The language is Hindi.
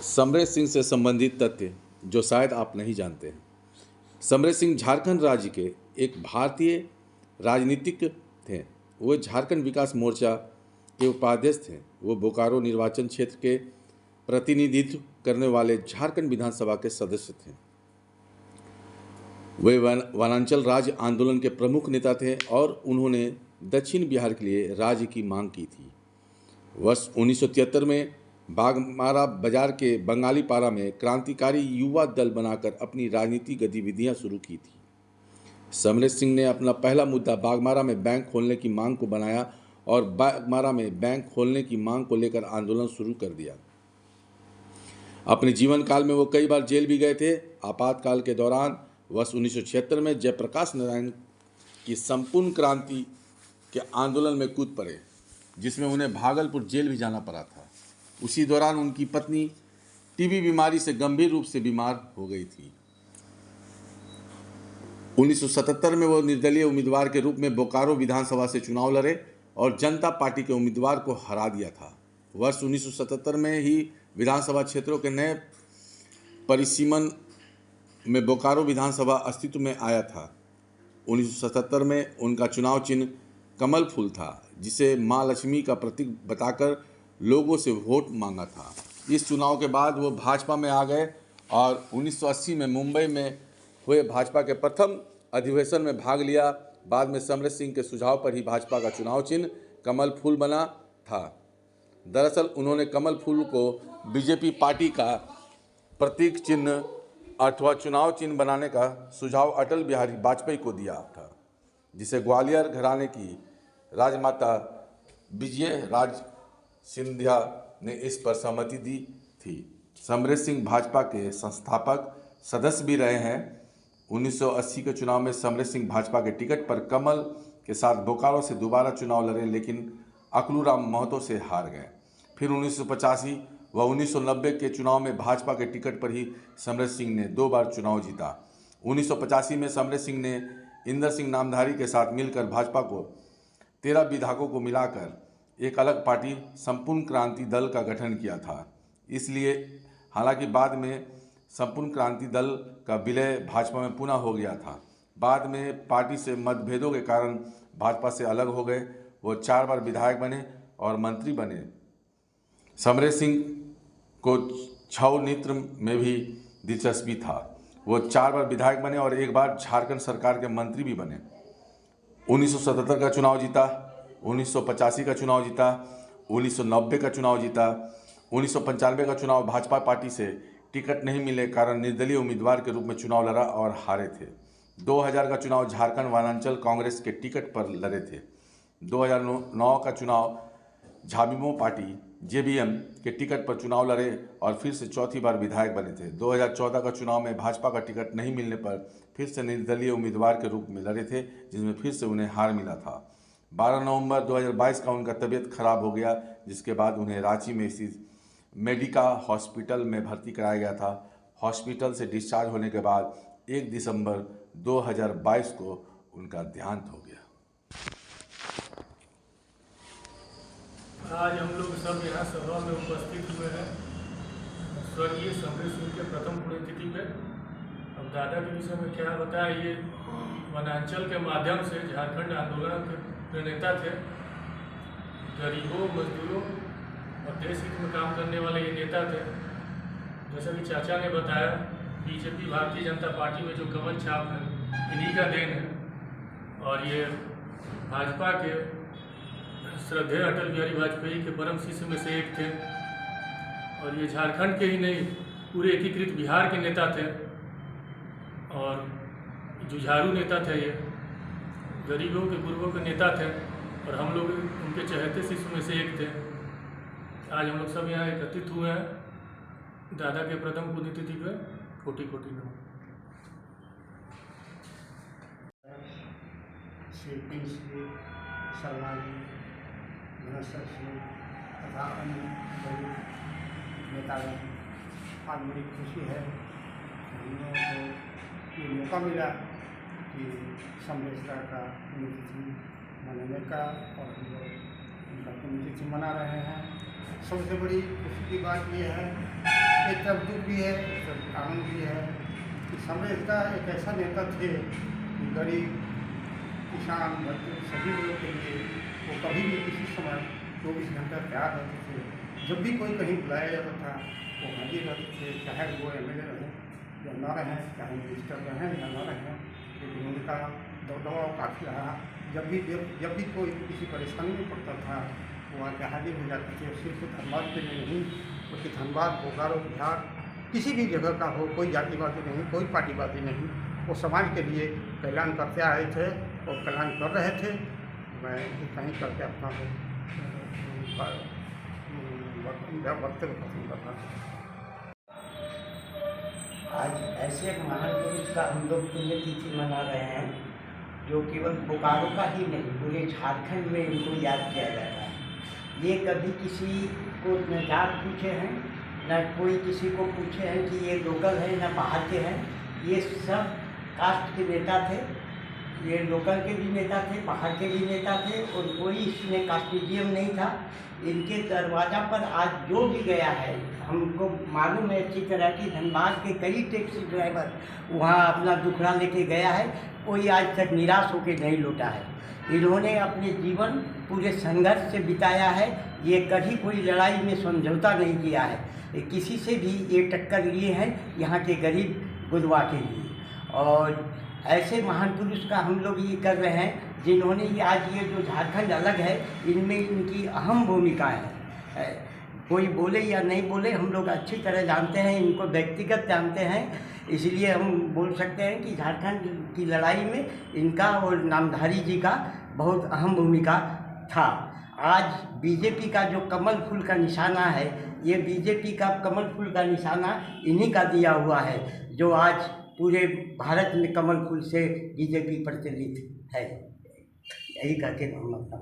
समरेश सिंह से संबंधित तथ्य जो शायद आप नहीं जानते हैं। समरेश सिंह झारखंड राज्य के एक भारतीय राजनीतिक थे। वो झारखंड विकास मोर्चा के उपाध्यक्ष थे। वो बोकारो निर्वाचन क्षेत्र के प्रतिनिधित्व करने वाले झारखंड विधानसभा के सदस्य थे। वे वनांचल राज्य आंदोलन के प्रमुख नेता थे और उन्होंने दक्षिण बिहार के लिए राज्य की मांग की थी। वर्ष 1973 में बागमारा बाजार के बंगाली पारा में क्रांतिकारी युवा दल बनाकर अपनी राजनीतिक गतिविधियां शुरू की थी। समरेश सिंह ने अपना पहला मुद्दा बागमारा में बैंक खोलने की मांग को बनाया और बागमारा में बैंक खोलने की मांग को लेकर आंदोलन शुरू कर दिया। अपने जीवन काल में वो कई बार जेल भी गए थे। आपातकाल के दौरान वर्ष 1976 में जयप्रकाश नारायण की संपूर्ण क्रांति के आंदोलन में कूद पड़े, जिसमें उन्हें भागलपुर जेल भी जाना पड़ा था। उसी दौरान उनकी पत्नी टीबी बीमारी से गंभीर रूप से बीमार हो गई थी। 1977 में वो निर्दलीय उम्मीदवार के रूप में बोकारो विधानसभा से चुनाव लड़े और जनता पार्टी के उम्मीदवार को हरा दिया था। वर्ष 1977 में ही विधानसभा क्षेत्रों के नए परिसीमन में बोकारो विधानसभा अस्तित्व में आया था। 1977 में उनका चुनाव चिन्ह कमल फूल था, जिसे मां लक्ष्मी का प्रतीक बताकर लोगों से वोट मांगा था। इस चुनाव के बाद वो भाजपा में आ गए और 1980 में मुंबई में हुए भाजपा के प्रथम अधिवेशन में भाग लिया। बाद में समरेश सिंह के सुझाव पर ही भाजपा का चुनाव चिन्ह कमल फूल बना था। दरअसल उन्होंने कमल फूल को बीजेपी पार्टी का प्रतीक चिन्ह अथवा चुनाव चिन्ह बनाने का सुझाव अटल बिहारी वाजपेयी को दिया था, जिसे ग्वालियर घराने की राजमाता विजय राज सिंधिया ने इस पर सहमति दी थी। समरेश सिंह भाजपा के संस्थापक सदस्य भी रहे हैं। 1980 के चुनाव में समरेश सिंह भाजपा के टिकट पर कमल के साथ बोकारो से दोबारा चुनाव लड़े, लेकिन अकलूराम महतो से हार गए। फिर 1985 व 1990 के चुनाव में भाजपा के टिकट पर ही समरेश सिंह ने 2 बार चुनाव जीता। 1985 में समरेश सिंह ने इंदर सिंह नामधारी के साथ मिलकर भाजपा को 13 विधायकों को मिलाकर एक अलग पार्टी संपूर्ण क्रांति दल का गठन किया था। इसलिए हालांकि बाद में संपूर्ण क्रांति दल का विलय भाजपा में पुनः हो गया था। बाद में पार्टी से मतभेदों के कारण भाजपा से अलग हो गए। वो 4 बार विधायक बने और मंत्री बने। समरेश सिंह को छऊ नृत्य में भी दिलचस्पी था। वो 4 बार विधायक बने और 1 बार झारखंड सरकार के मंत्री भी बने। 1977 का चुनाव जीता, 1985 का चुनाव जीता, 1990 का चुनाव जीता। 1995 का चुनाव भाजपा पार्टी से टिकट नहीं मिलने के कारण निर्दलीय उम्मीदवार के रूप में चुनाव लड़ा और हारे थे। 2000 का चुनाव झारखंड वनांचल कांग्रेस के टिकट पर लड़े थे। 2009 का चुनाव झाविमो पार्टी जेबीएम के टिकट पर चुनाव लड़े और फिर से चौथी बार विधायक बने थे। 2014 का चुनाव में भाजपा का टिकट नहीं मिलने पर फिर से निर्दलीय उम्मीदवार के रूप में लड़े थे, जिसमें फिर से उन्हें हार मिला था। 12 नवंबर 2022 का उनका तबीयत खराब हो गया, जिसके बाद उन्हें रांची में स्थित मेडिका हॉस्पिटल में भर्ती कराया गया था। हॉस्पिटल से डिस्चार्ज होने के बाद 1 दिसंबर 2022 को उनका देहांत हो गया। आज हम लोग सब यहाँ सभा में उपस्थित हुए हैं स्वर्गीय समरेश सिंह के प्रथम पुण्यतिथि पे। अब दादा के विषय में क्या बताया, ये वनांचल के माध्यम से झारखंड आंदोलन के प्रणेता थे। गरीबों, मजदूरों और देश हित में काम करने वाले ये नेता थे। जैसा कि चाचा ने बताया, बीजेपी भारतीय जनता पार्टी में जो कमल छाप है इन्हीं का देन है। और ये भाजपा के श्रद्धेय अटल बिहारी वाजपेयी के परम शिष्य में से एक थे। और ये झारखंड के ही नहीं, पूरे एकीकृत बिहार के नेता थे और जुझारू नेता थे। ये गरीबों के गुरबों के नेता थे और हम लोग उनके चहेते शिष्य में से एक थे। आज हम लोग सब यहाँ एकत्रित हुए हैं दादा के प्रथम पुण्यतिथि पे। कोटि कोटि नमन। तथा अन्य बड़े नेतागण, आज बड़ी खुशी है हम लोगों को ये मौका मिला कि समरेश का पुण्यतिथि मनाने का, और हम लोग उनका पुण्यतिथि मना रहे हैं। सबसे बड़ी खुशी की बात यह है एक तरफ दुख भी है, एक तरफ आनंद भी है कि समरेश एक ऐसा नेता थे कि गरीब, किसान, मजदूर सभी लोगों के लिए वो कभी भी किसी समय 24 घंटा तैयार रहते थे। जब भी कोई कहीं बुलाया जाता था वो हाजिर रहते थे, चाहे वो MLA रहें या न रहें, चाहे मिनिस्टर रहें या न रहें, लेकिन उनका दबाव काफ़ी रहा। जब भी कोई किसी परेशानी में पड़ता था वो वहाँ के हाजिर हो जाते थे। सिर्फ धनबाद के लिए नहीं बल्कि धनबाद, बोकारो, बिहार किसी भी जगह का हो, कोई जातिवादी नहीं, कोई पार्टीवादी नहीं, वो समाज के लिए कल्याण करते आए थे और कल्याण कर रहे थे। मैं कहीं करके अपना वक्तव्य पसंद करना आज ऐसे महान पुरुष का हम लोग पुण्यतिथि मना रहे हैं जो केवल बोकारो का ही नहीं पूरे झारखंड में इनको याद किया जाता है। ये कभी किसी को न जात पूछे हैं, न कोई किसी को पूछे हैं कि ये लोकल है न बाहर के हैं। ये सब कास्ट के नेता थे, ये लोकल के भी नेता थे, बाहर के भी नेता थे और कोई इसमें कास्टिज्म नहीं था। इनके दरवाज़ा पर आज जो भी गया है, हमको मालूम है अच्छी तरह कि धनबाद के कई टैक्सी ड्राइवर वहाँ अपना दुखड़ा लेके गया है, कोई आज तक निराश होकर नहीं लौटा है। इन्होंने अपने जीवन पूरे संघर्ष से बिताया है। ये कभी कोई लड़ाई में समझौता नहीं किया है, किसी से भी ये टक्कर लिए हैं यहाँ के गरीब गुरबा के लिए। और ऐसे महान पुरुष का हम लोग ये कर रहे हैं जिन्होंने ये आज ये जो झारखंड अलग है इनमें इनकी अहम भूमिका है। कोई बोले या नहीं बोले हम लोग अच्छी तरह जानते हैं, इनको व्यक्तिगत जानते हैं, इसलिए हम बोल सकते हैं कि झारखंड की लड़ाई में इनका और नामधारी जी का बहुत अहम भूमिका था। आज बीजेपी का जो कमल फूल का निशाना है, ये बीजेपी का कमल फूल का निशाना इन्हीं का दिया हुआ है, जो आज पूरे भारत में कमल फूल से बीजेपी प्रचलित है। यही करके हम अपना